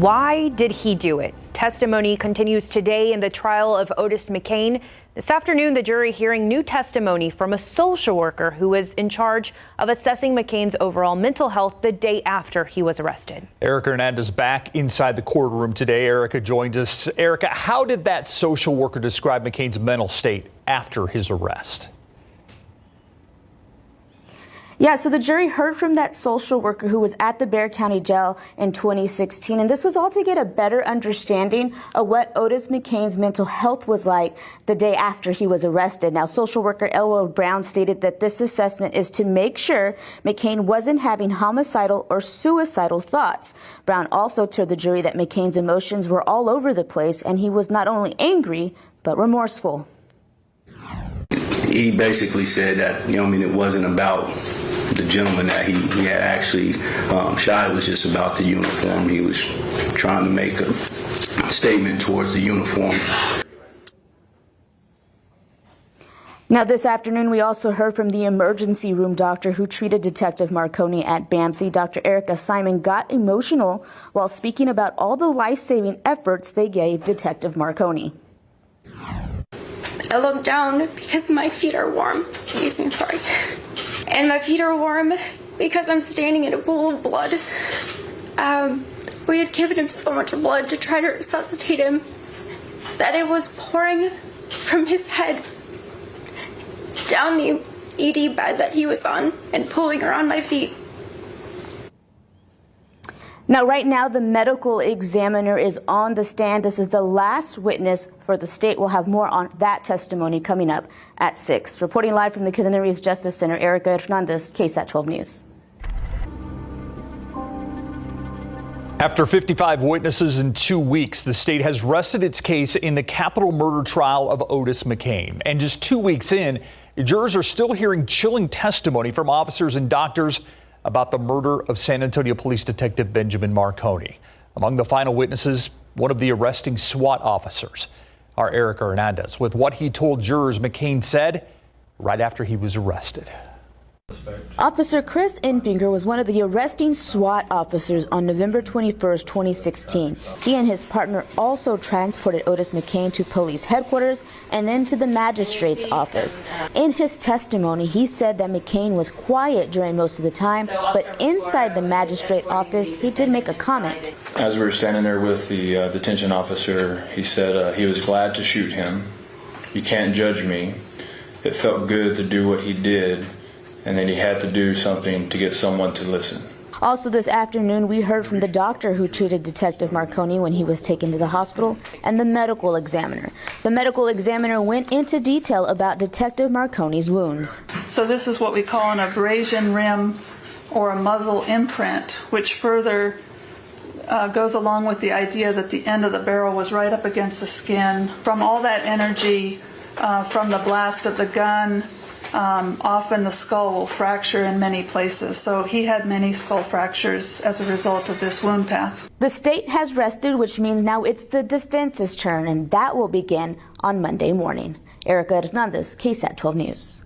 Why did he do it? Testimony continues today in the trial of Otis McKane. This afternoon, the jury hearing new testimony from a social worker who was in charge of assessing McKane's overall mental health the day after he was arrested. Erica Hernandez back inside the courtroom today. Erica joins us. Erica, how did that social worker describe McKane's mental state after his arrest? Yeah, so the jury heard from that social worker who was at the Bexar County Jail in 2016, and this was all to get a better understanding of what Otis McKane's mental health was like the day after he was arrested. Now, social worker Elwood Brown stated that this assessment is to make sure McKane wasn't having homicidal or suicidal thoughts. Brown also told the jury that McKane's emotions were all over the place, and he was not only angry, but remorseful. He basically said that, it wasn't about the gentleman that he had actually shot. It was just about the uniform. He was trying to make a statement towards the uniform. Now, this afternoon, we also heard from the emergency room doctor who treated Detective Marconi at BAMC. Dr. Erica Simon got emotional while speaking about all the life-saving efforts they gave Detective Marconi. I looked down because my feet are warm. Excuse me, I'm sorry. And my feet are warm because I'm standing in a pool of blood. We had given him so much blood to try to resuscitate him that it was pouring from his head down the ED bed that he was on and pulling around my feet. Now, right now, the medical examiner is on the stand. This is the last witness for the state. We'll have more on that testimony coming up at 6. Reporting live from the Kennedy Reeves Justice Center, Erica Hernandez, KSAT 12 News. After 55 witnesses in 2 weeks, the state has rested its case in the capital murder trial of Otis McKane. And just 2 weeks in, jurors are still hearing chilling testimony from officers and doctors about the murder of San Antonio Police Detective Benjamin Marconi. Among the final witnesses, one of the arresting SWAT officers. Our Erica Hernandez with what he told jurors McKane said right after he was arrested. Officer Chris Enfinger was one of the arresting SWAT officers on November 21st, 2016. He and his partner also transported Otis McKane to police headquarters and then to the magistrate's office. In his testimony, he said that McKane was quiet during most of the time, but inside the magistrate office, he did make a comment. As we were standing there with the detention officer, he said he was glad to shoot him. You can't judge me. It felt good to do what he did. And then he had to do something to get someone to listen. Also this afternoon, we heard from the doctor who treated Detective Marconi when he was taken to the hospital and the medical examiner. The medical examiner went into detail about Detective Marconi's wounds. So this is what we call an abrasion rim or a muzzle imprint, which further goes along with the idea that the end of the barrel was right up against the skin. From all that energy, from the blast of the gun, often the skull will fracture in many places. So he had many skull fractures as a result of this wound path. The state has rested, which means now it's the defense's turn, and that will begin on Monday morning. Erica Hernandez, KSAT 12 News.